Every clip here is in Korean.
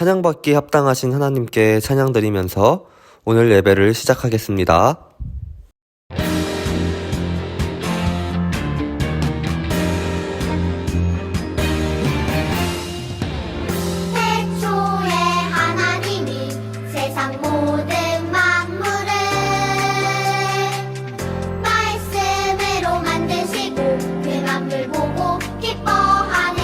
찬양받기에 합당하신 하나님께 찬양드리면서 오늘 예배를 시작하겠습니다. 태초에 하나님이 세상 모든 만물을 말씀으로 만드시고 그 만물 보고 기뻐하네.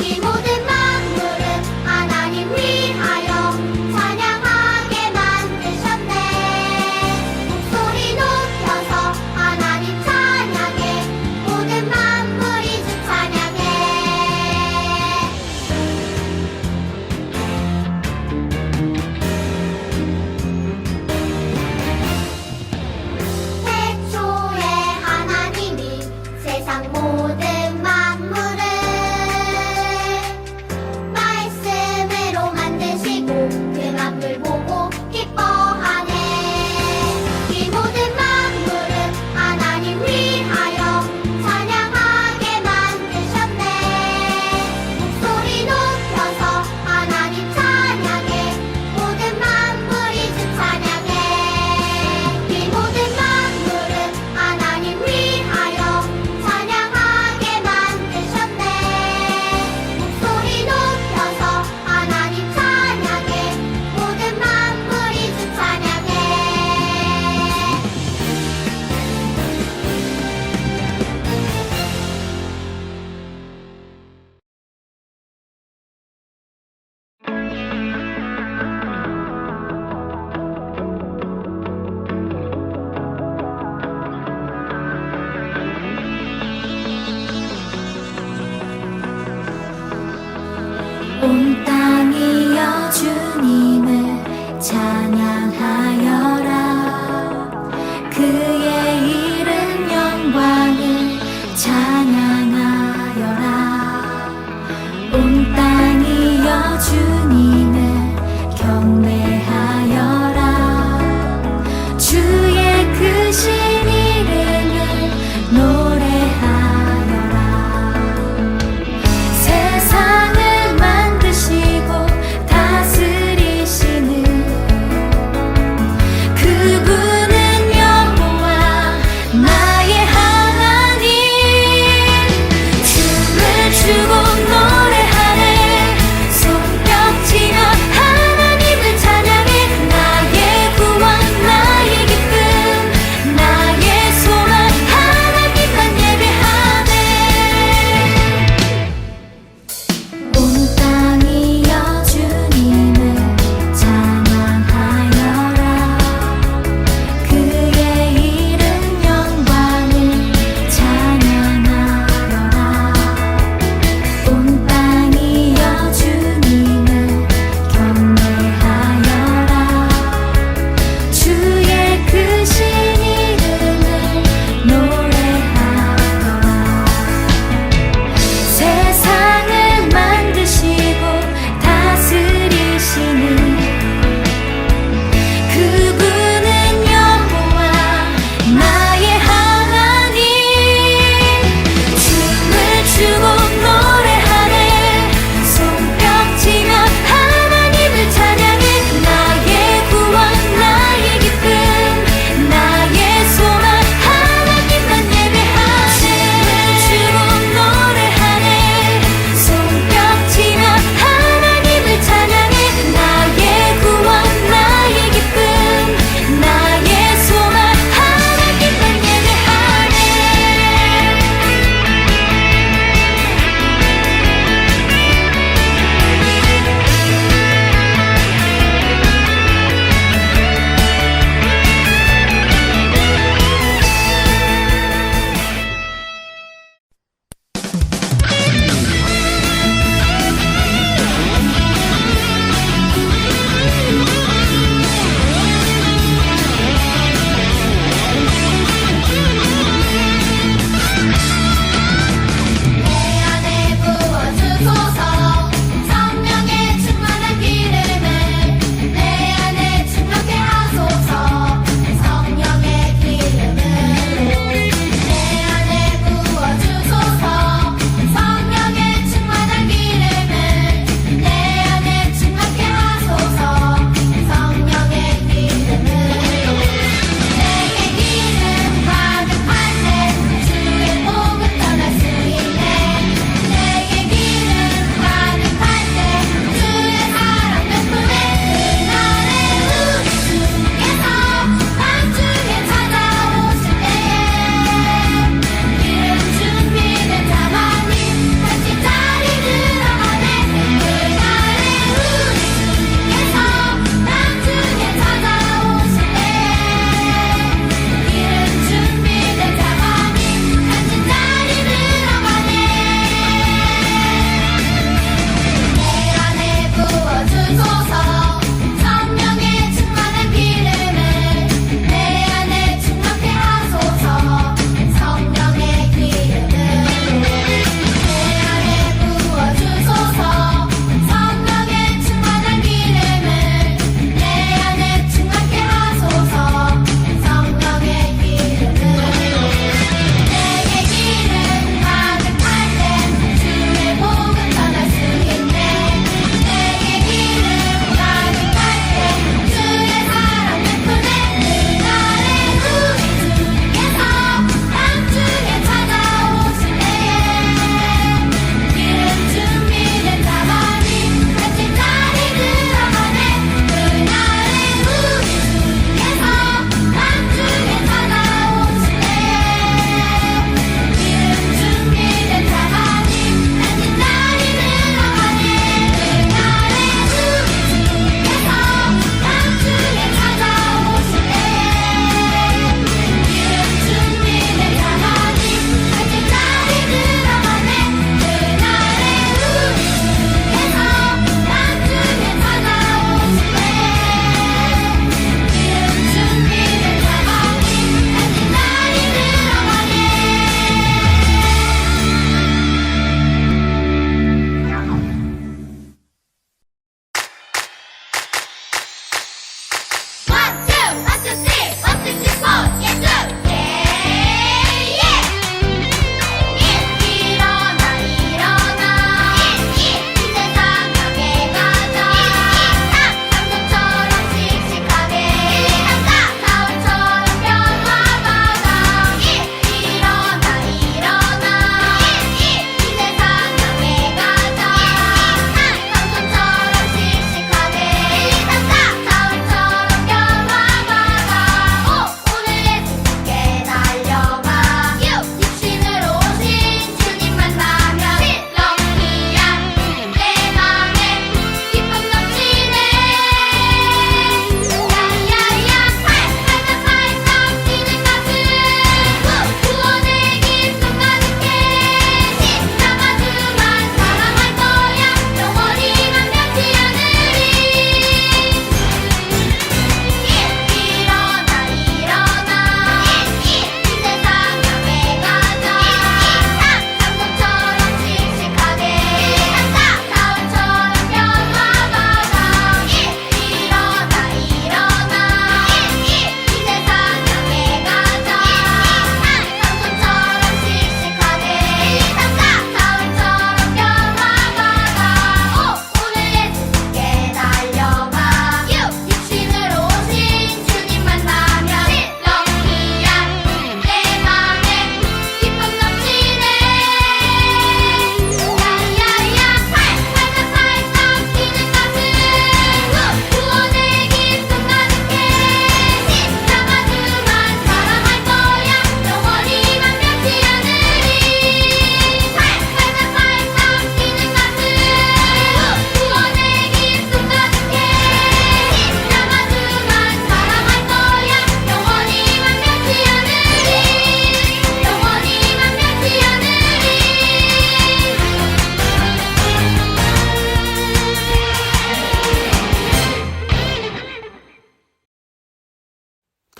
이 모든 만물은 하나님 위하여 찬양하게 만드셨네. 목소리 높여서 하나님 찬양해. 모든 만물이 주 찬양해. 태초에 하나님이 세상 모든 만물을 말씀으로 만드시고 그 만물 보고 기뻐하네. 이 모든 만물은 하나님 위하여 찬양하게 만드셨네. 목소리 높여서 하나님 찬양해. 모든 만물이 주 찬양해. 이 모든 만물은 하나님 위하여 찬양하게 만드셨네. 목소리 높여서 하나님 찬양해. 모든 만물이 주 찬양해. 온 땅이여 주님을 찬양하여라. 그의 이름 영광을 찬양하여라. 온 땅이여 주님을 경배하여라. 주의 크신 이름을 노래하여라. 세상을 만드시고 다스리시는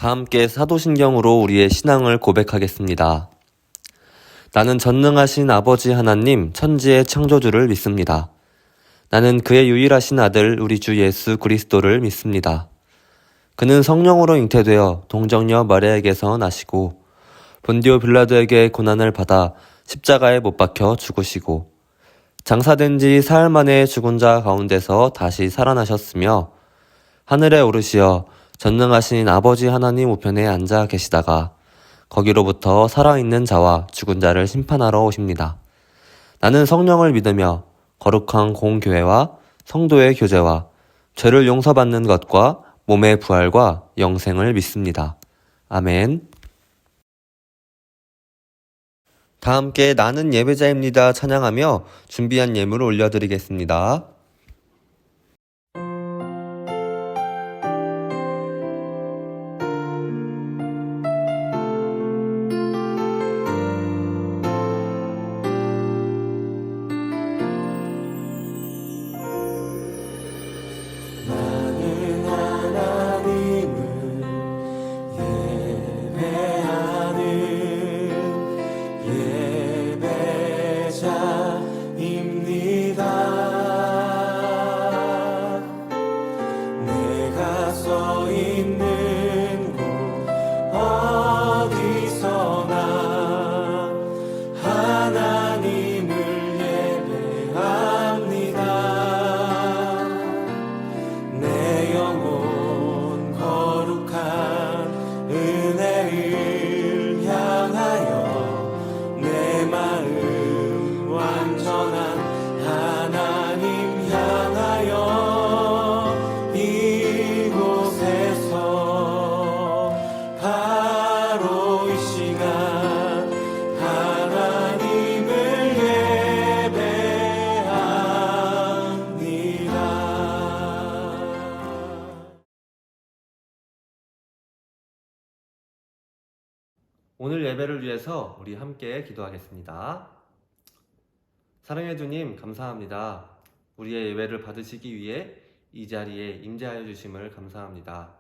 다 함께 사도신경으로 우리의 신앙을 고백하겠습니다. 나는 전능하신 아버지 하나님 천지의 창조주를 믿습니다. 나는 그의 유일하신 아들 우리 주 예수 그리스도를 믿습니다. 그는 성령으로 잉태되어 동정녀 마리아에게서 나시고 본디오 빌라도에게 고난을 받아 십자가에 못 박혀 죽으시고 장사된 지 사흘 만에 죽은 자 가운데서 다시 살아나셨으며 하늘에 오르시어 전능하신 아버지 하나님 우편에 앉아 계시다가 거기로부터 살아있는 자와 죽은 자를 심판하러 오십니다. 나는 성령을 믿으며 거룩한 공교회와 성도의 교제와 죄를 용서받는 것과 몸의 부활과 영생을 믿습니다. 아멘. 다 함께 나는 예배자입니다 찬양하며 준비한 예물을 올려드리겠습니다. 오늘 예배를 위해서 우리 함께 기도하겠습니다. 사랑의 주님 감사합니다. 우리의 예배를 받으시기 위해 이 자리에 임재하여 주심을 감사합니다.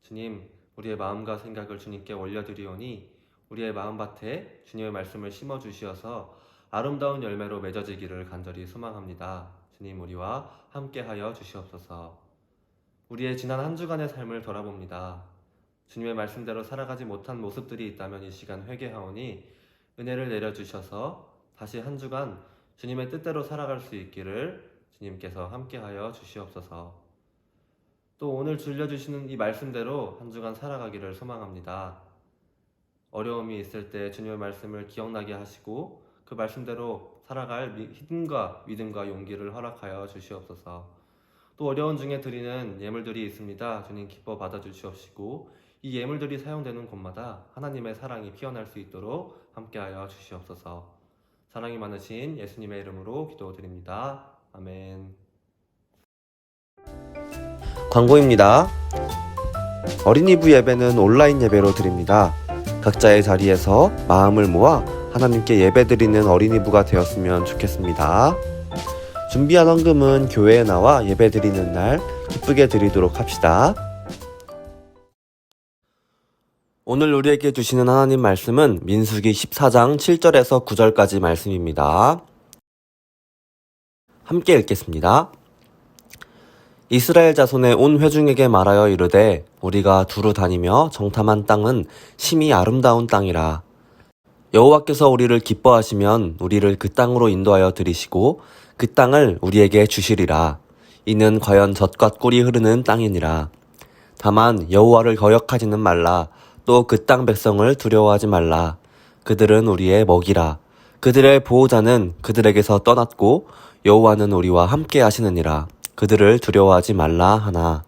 주님, 우리의 마음과 생각을 주님께 올려드리오니 우리의 마음밭에 주님의 말씀을 심어주시어서 아름다운 열매로 맺어지기를 간절히 소망합니다. 주님, 우리와 함께하여 주시옵소서. 우리의 지난 한 주간의 삶을 돌아봅니다. 주님의 말씀대로 살아가지 못한 모습들이 있다면 이 시간 회개하오니 은혜를 내려주셔서 다시 한 주간 주님의 뜻대로 살아갈 수 있기를 주님께서 함께하여 주시옵소서. 또 오늘 들려주시는 이 말씀대로 한 주간 살아가기를 소망합니다. 어려움이 있을 때 주님의 말씀을 기억나게 하시고 그 말씀대로 살아갈 힘과 믿음과 용기를 허락하여 주시옵소서. 또 어려운 중에 드리는 예물들이 있습니다. 주님 기뻐 받아주시옵시고 이 예물들이 사용되는 곳마다 하나님의 사랑이 피어날 수 있도록 함께하여 주시옵소서. 사랑이 많으신 예수님의 이름으로 기도드립니다. 아멘. 광고입니다. 어린이부 예배는 온라인 예배로 드립니다. 각자의 자리에서 마음을 모아 하나님께 예배드리는 어린이부가 되었으면 좋겠습니다. 준비한 헌금은 교회에 나와 예배드리는 날 기쁘게 드리도록 합시다. 오늘 우리에게 주시는 하나님 말씀은 민수기 14장 7절에서 9절까지 말씀입니다. 함께 읽겠습니다. 이스라엘 자손의 온 회중에게 말하여 이르되 우리가 두루 다니며 정탐한 땅은 심히 아름다운 땅이라. 여호와께서 우리를 기뻐하시면 우리를 그 땅으로 인도하여 들이시고 그 땅을 우리에게 주시리라. 이는 과연 젖과 꿀이 흐르는 땅이니라. 다만 여호와를 거역하지는 말라. 또 그 땅 백성을 두려워하지 말라. 그들은 우리의 먹이라. 그들의 보호자는 그들에게서 떠났고 여호와는 우리와 함께 하시느니라. 그들을 두려워하지 말라 하나.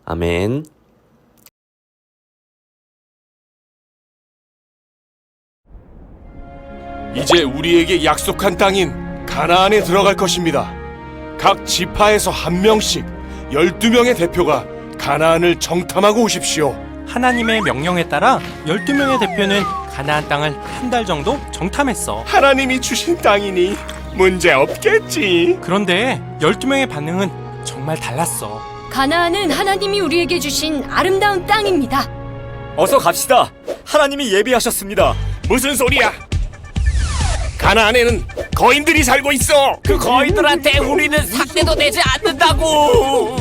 아멘. 이제 우리에게 약속한 땅인 가나안에 들어갈 것입니다. 각 지파에서 한 명씩 12명의 대표가 가나안을 정탐하고 오십시오. 하나님의 명령에 따라 12명의 대표는 가나안 땅을 한 달 정도 정탐했어. 하나님이 주신 땅이니 문제 없겠지. 그런데 12명의 반응은 정말 달랐어. 가나안은 하나님이 우리에게 주신 아름다운 땅입니다. 어서 갑시다. 하나님이 예비하셨습니다. 무슨 소리야? 가나안에는 거인들이 살고 있어. 그 거인들한테 우리는 상대도 되지 않는다고.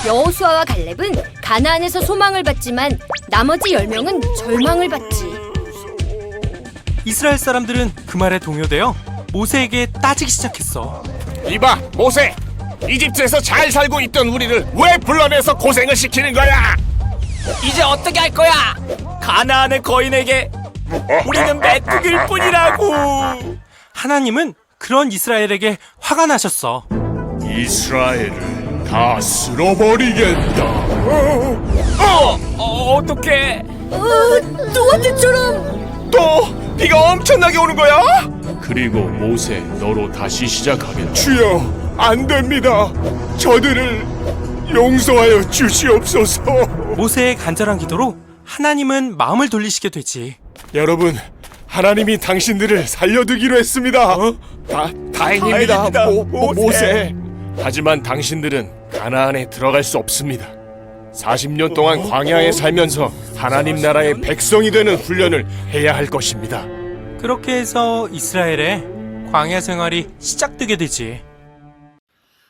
여호수아와 갈렙은 가나안에서 소망을 받지만 나머지 10명은 절망을 받지. 이스라엘 사람들은 그 말에 동요되어 모세에게 따지기 시작했어. 이봐, 모세. 이집트에서 잘 살고 있던 우리를 왜 불러내서 고생을 시키는 거야? 이제 어떻게 할 거야? 가나안의 거인에게 우리는 메뚜기일 뿐이라고. 하나님은 그런 이스라엘에게 화가 나셨어. 이스라엘을 다 쓸어버리겠다. 어떡해. 또 어제처럼. 또 비가 엄청나게 오는 거야? 그리고 모세, 너로 다시 시작하겠다. 주여, 안 됩니다. 저들을 용서하여 주시옵소서. 모세의 간절한 기도로 하나님은 마음을 돌리시게 되지. 여러분, 하나님이 당신들을 살려두기로 했습니다. 다행입니다, 다행입니다, 모세. 하지만 당신들은 가나안에 들어갈 수 없습니다. 40년 동안 광야에 살면서 하나님 나라의 백성이 되는 훈련을 해야 할 것입니다. 그렇게 해서 이스라엘의 광야 생활이 시작되게 되지.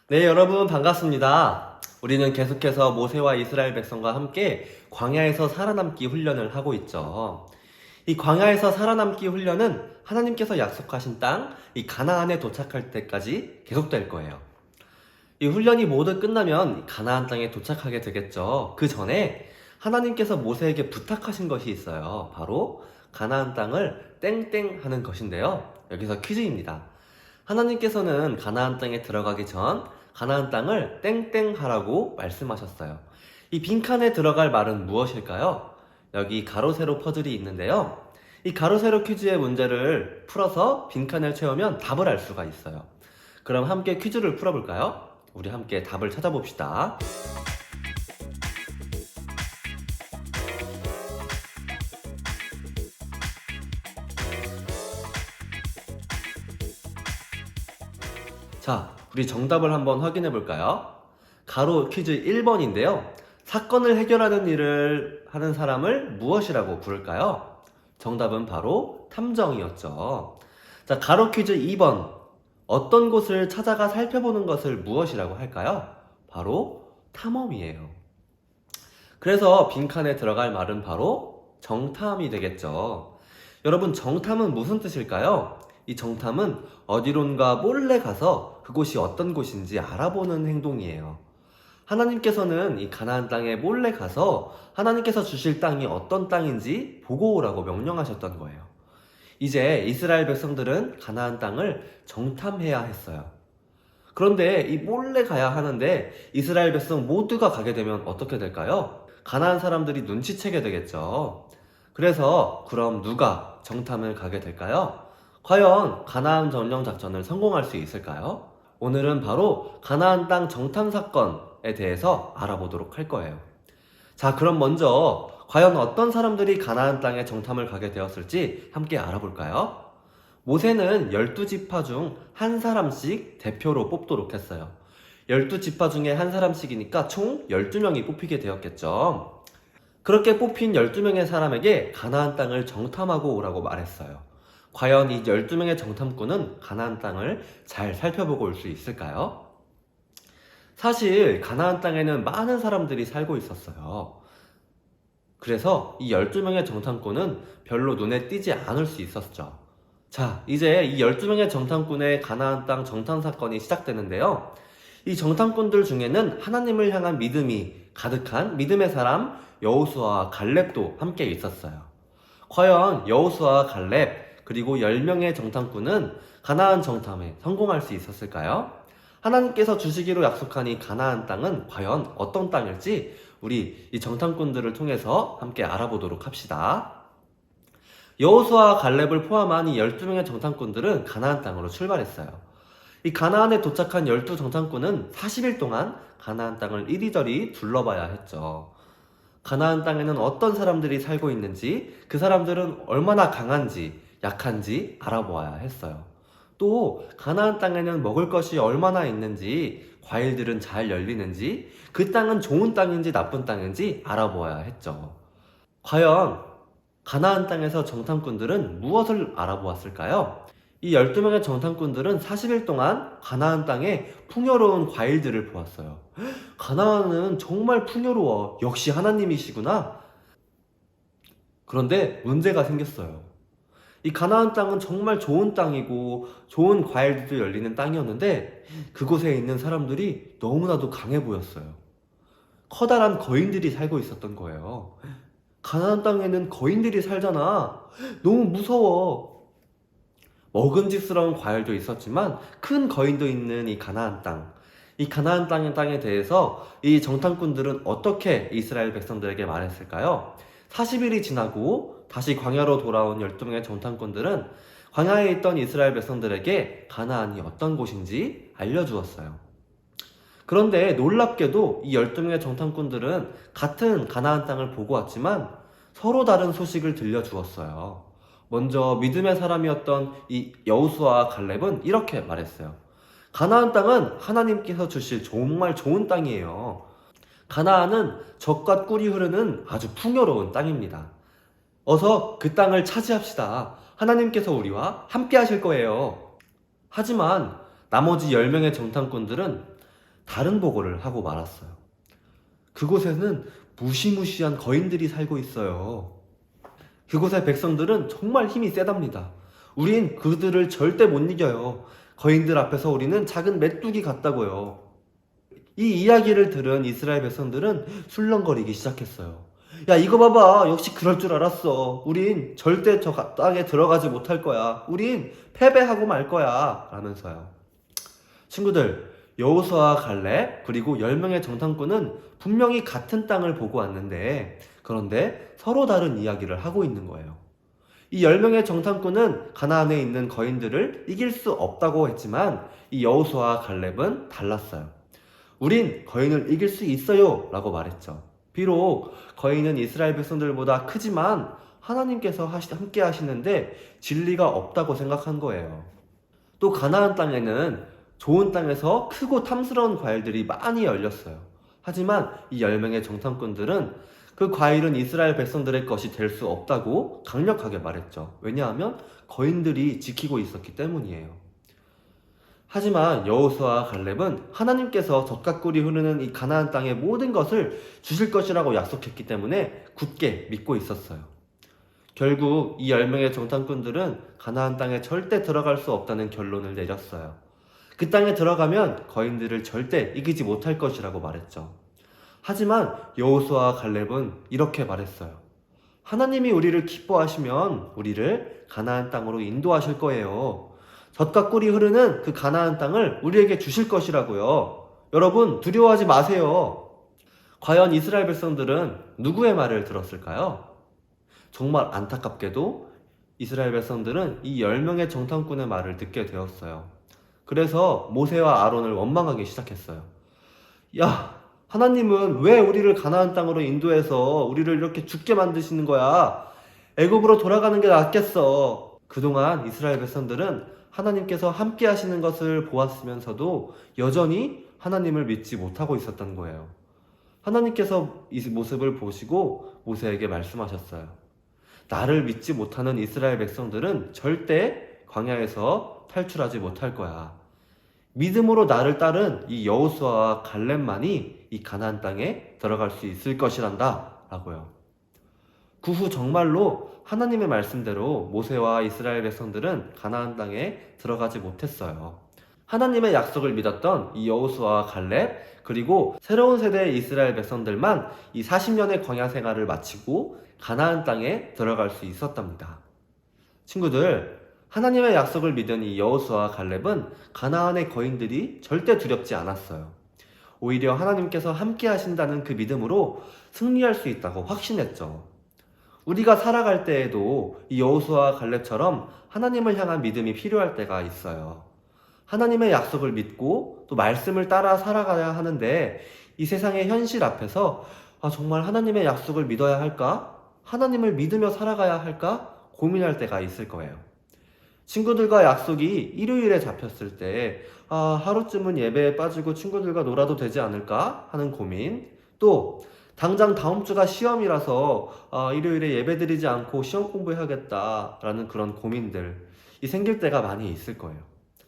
네, 여러분 반갑습니다. 우리는 계속해서 모세와 이스라엘 백성과 함께 광야에서 살아남기 훈련을 하고 있죠. 이 광야에서 살아남기 훈련은 하나님께서 약속하신 땅, 이 가나안에 도착할 때까지 계속될 거예요. 이 훈련이 모두 끝나면 가나안 땅에 도착하게 되겠죠. 그 전에 하나님께서 모세에게 부탁하신 것이 있어요. 바로 가나안 땅을 땡땡 하는 것인데요. 여기서 퀴즈입니다. 하나님께서는 가나안 땅에 들어가기 전 가나안 땅을 땡땡 하라고 말씀하셨어요. 이 빈칸에 들어갈 말은 무엇일까요? 여기 가로 세로 퍼즐이 있는데요. 이 가로 세로 퀴즈의 문제를 풀어서 빈칸을 채우면 답을 알 수가 있어요. 그럼 함께 퀴즈를 풀어볼까요? 우리 함께 답을 찾아봅시다. 자, 우리 정답을 한번 확인해 볼까요? 가로 퀴즈 1번인데요. 사건을 해결하는 일을 하는 사람을 무엇이라고 부를까요? 정답은 바로 탐정이었죠. 자, 가로 퀴즈 2번. 어떤 곳을 찾아가 살펴보는 것을 무엇이라고 할까요? 바로 탐험이에요. 그래서 빈칸에 들어갈 말은 바로 정탐이 되겠죠. 여러분, 정탐은 무슨 뜻일까요? 이 정탐은 어디론가 몰래 가서 그곳이 어떤 곳인지 알아보는 행동이에요. 하나님께서는 이 가나안 땅에 몰래 가서 하나님께서 주실 땅이 어떤 땅인지 보고 오라고 명령하셨던 거예요. 이제 이스라엘 백성들은 가나안 땅을 정탐해야 했어요. 그런데 이 몰래 가야 하는데 이스라엘 백성 모두가 가게 되면 어떻게 될까요? 가나안 사람들이 눈치채게 되겠죠. 그래서 그럼 누가 정탐을 가게 될까요? 과연 가나안 점령 작전을 성공할 수 있을까요? 오늘은 바로 가나안 땅 정탐 사건에 대해서 알아보도록 할 거예요. 자, 그럼 먼저 과연 어떤 사람들이 가나안 땅에 정탐을 가게 되었을지 함께 알아볼까요? 모세는 12지파 중 한 사람씩 대표로 뽑도록 했어요. 12지파 중에 한 사람씩이니까 총 12명이 뽑히게 되었겠죠. 그렇게 뽑힌 12명의 사람에게 가나안 땅을 정탐하고 오라고 말했어요. 과연 이 12명의 정탐꾼은 가나안 땅을 잘 살펴보고 올 수 있을까요? 사실 가나안 땅에는 많은 사람들이 살고 있었어요. 그래서 이 12명의 정탐꾼은 별로 눈에 띄지 않을 수 있었죠. 자, 이제 이 12명의 정탐꾼의 가나안 땅 정탐 사건이 시작되는데요. 이 정탐꾼들 중에는 하나님을 향한 믿음이 가득한 믿음의 사람 여호수아와 갈렙도 함께 있었어요. 과연 여호수아와 갈렙 그리고 10명의 정탐꾼은 가나안 정탐에 성공할 수 있었을까요? 하나님께서 주시기로 약속한 이 가나안 땅은 과연 어떤 땅일지 우리 이 정탐꾼들을 통해서 함께 알아보도록 합시다. 여호수아와 갈렙을 포함한 이 12명의 정탐꾼들은 가나안 땅으로 출발했어요. 이 가나안에 도착한 12정탐꾼은 40일 동안 가나안 땅을 이리저리 둘러봐야 했죠. 가나안 땅에는 어떤 사람들이 살고 있는지, 그 사람들은 얼마나 강한지, 약한지 알아보아야 했어요. 또 가나안 땅에는 먹을 것이 얼마나 있는지, 과일들은 잘 열리는지, 그 땅은 좋은 땅인지 나쁜 땅인지 알아보아야 했죠. 과연 가나안 땅에서 정탐꾼들은 무엇을 알아보았을까요? 이 12명의 정탐꾼들은 40일 동안 가나안 땅에 풍요로운 과일들을 보았어요. 가나안은 정말 풍요로워. 역시 하나님이시구나. 그런데 문제가 생겼어요. 이 가나안 땅은 정말 좋은 땅이고 좋은 과일들도 열리는 땅이었는데 그곳에 있는 사람들이 너무나도 강해 보였어요. 커다란 거인들이 살고 있었던 거예요. 가나안 땅에는 거인들이 살잖아. 너무 무서워. 먹음직스러운 과일도 있었지만 큰 거인도 있는 이 가나안 땅. 이 가나안 땅에 대해서 이 정탐꾼들은 어떻게 이스라엘 백성들에게 말했을까요? 40일이 지나고 다시 광야로 돌아온 12명의 정탐꾼들은 광야에 있던 이스라엘 백성들에게 가나안이 어떤 곳인지 알려주었어요. 그런데 놀랍게도 이 12명의 정탐꾼들은 같은 가나안 땅을 보고 왔지만 서로 다른 소식을 들려주었어요. 먼저 믿음의 사람이었던 이 여호수아와 갈렙은 이렇게 말했어요. 가나안 땅은 하나님께서 주실 정말 좋은 땅이에요. 가나안은 젖과 꿀이 흐르는 아주 풍요로운 땅입니다. 어서 그 땅을 차지합시다. 하나님께서 우리와 함께 하실 거예요. 하지만 나머지 10명의 정탐꾼들은 다른 보고를 하고 말았어요. 그곳에는 무시무시한 거인들이 살고 있어요. 그곳의 백성들은 정말 힘이 세답니다. 우린 그들을 절대 못 이겨요. 거인들 앞에서 우리는 작은 메뚜기 같다고요. 이 이야기를 들은 이스라엘 백성들은 술렁거리기 시작했어요. 야, 이거 봐봐. 역시 그럴 줄 알았어. 우린 절대 저 땅에 들어가지 못할 거야. 우린 패배하고 말 거야. 라면서요. 친구들, 여호수아와 갈렙 그리고 10명의 정탐꾼은 분명히 같은 땅을 보고 왔는데 그런데 서로 다른 이야기를 하고 있는 거예요. 이 10명의 정탐꾼은 가나안에 있는 거인들을 이길 수 없다고 했지만 이 여호수아와 갈렙은 달랐어요. 우린 거인을 이길 수 있어요 라고 말했죠. 비록 거인은 이스라엘 백성들보다 크지만 하나님께서 함께 하시는데 진리가 없다고 생각한 거예요. 또 가나안 땅에는 좋은 땅에서 크고 탐스러운 과일들이 많이 열렸어요. 하지만 이 10명의 정탐꾼들은 그 과일은 이스라엘 백성들의 것이 될 수 없다고 강력하게 말했죠. 왜냐하면 거인들이 지키고 있었기 때문이에요. 하지만 여호수아와 갈렙은 하나님께서 젖과 꿀이 흐르는 이 가나안 땅의 모든 것을 주실 것이라고 약속했기 때문에 굳게 믿고 있었어요. 결국 이 10명의 정탐꾼들은 가나안 땅에 절대 들어갈 수 없다는 결론을 내렸어요. 그 땅에 들어가면 거인들을 절대 이기지 못할 것이라고 말했죠. 하지만 여호수아와 갈렙은 이렇게 말했어요. 하나님이 우리를 기뻐하시면 우리를 가나안 땅으로 인도하실 거예요. 젖과 꿀이 흐르는 그 가나안 땅을 우리에게 주실 것이라고요. 여러분, 두려워하지 마세요. 과연 이스라엘 백성들은 누구의 말을 들었을까요? 정말 안타깝게도 이스라엘 백성들은 이 10명의 정탐꾼의 말을 듣게 되었어요. 그래서 모세와 아론을 원망하기 시작했어요. 야, 하나님은 왜 우리를 가나안 땅으로 인도해서 우리를 이렇게 죽게 만드시는 거야? 애굽으로 돌아가는 게 낫겠어. 그동안 이스라엘 백성들은 하나님께서 함께 하시는 것을 보았으면서도 여전히 하나님을 믿지 못하고 있었던 거예요. 하나님께서 이 모습을 보시고 모세에게 말씀하셨어요. 나를 믿지 못하는 이스라엘 백성들은 절대 광야에서 탈출하지 못할 거야. 믿음으로 나를 따른 이 여호수아와 갈렙만이 이 가나안 땅에 들어갈 수 있을 것이란다 라고요. 그 후 정말로 하나님의 말씀대로 모세와 이스라엘 백성들은 가나안 땅에 들어가지 못했어요. 하나님의 약속을 믿었던 이 여호수아와 갈렙 그리고 새로운 세대의 이스라엘 백성들만 이 40년의 광야 생활을 마치고 가나안 땅에 들어갈 수 있었답니다. 친구들, 하나님의 약속을 믿은 이 여호수아와 갈렙은 가나안의 거인들이 절대 두렵지 않았어요. 오히려 하나님께서 함께 하신다는 그 믿음으로 승리할 수 있다고 확신했죠. 우리가 살아갈 때에도 이 여호수아와 갈렙처럼 하나님을 향한 믿음이 필요할 때가 있어요. 하나님의 약속을 믿고 또 말씀을 따라 살아가야 하는데 이 세상의 현실 앞에서 정말 하나님의 약속을 믿어야 할까? 하나님을 믿으며 살아가야 할까? 고민할 때가 있을 거예요. 친구들과 약속이 일요일에 잡혔을 때 하루쯤은 예배에 빠지고 친구들과 놀아도 되지 않을까 하는 고민, 또 당장 다음 주가 시험이라서 일요일에 예배 드리지 않고 시험 공부해야겠다라는 그런 고민들이 생길 때가 많이 있을 거예요.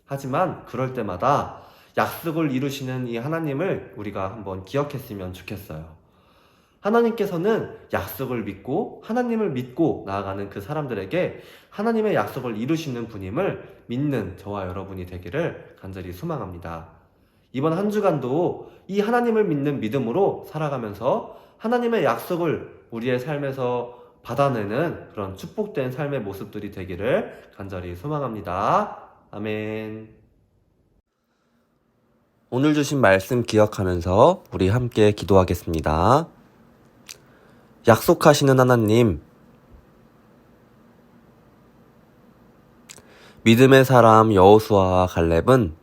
하지만 그럴 때마다 약속을 이루시는 이 하나님을 우리가 한번 기억했으면 좋겠어요. 하나님께서는 약속을 믿고 하나님을 믿고 나아가는 그 사람들에게 하나님의 약속을 이루시는 분임을 믿는 저와 여러분이 되기를 간절히 소망합니다. 이번 한 주간도 이 하나님을 믿는 믿음으로 살아가면서 하나님의 약속을 우리의 삶에서 받아내는 그런 축복된 삶의 모습들이 되기를 간절히 소망합니다. 아멘. 오늘 주신 말씀 기억하면서 우리 함께 기도하겠습니다. 약속하시는 하나님, 믿음의 사람 여호수아와 갈렙은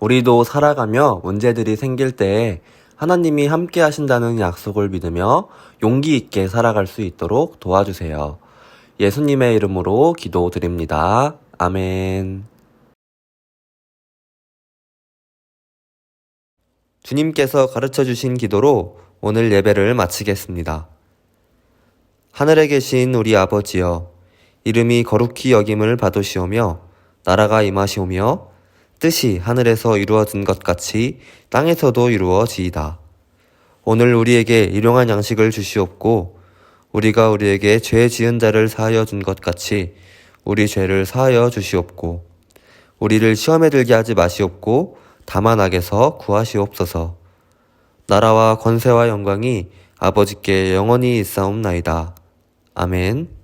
우리도 살아가며 문제들이 생길 때 하나님이 함께 하신다는 약속을 믿으며 용기 있게 살아갈 수 있도록 도와주세요. 예수님의 이름으로 기도드립니다. 아멘. 주님께서 가르쳐 주신 기도로 오늘 예배를 마치겠습니다. 하늘에 계신 우리 아버지여, 이름이 거룩히 여김을 받으시오며 나라가 임하시오며 뜻이 하늘에서 이루어진 것 같이 땅에서도 이루어지이다. 오늘 우리에게 일용할 양식을 주시옵고 우리가 우리에게 죄 지은 자를 사하여 준 것 같이 우리 죄를 사하여 주시옵고 우리를 시험에 들게 하지 마시옵고 다만 악에서 구하시옵소서. 나라와 권세와 영광이 아버지께 영원히 있사옵나이다. 아멘.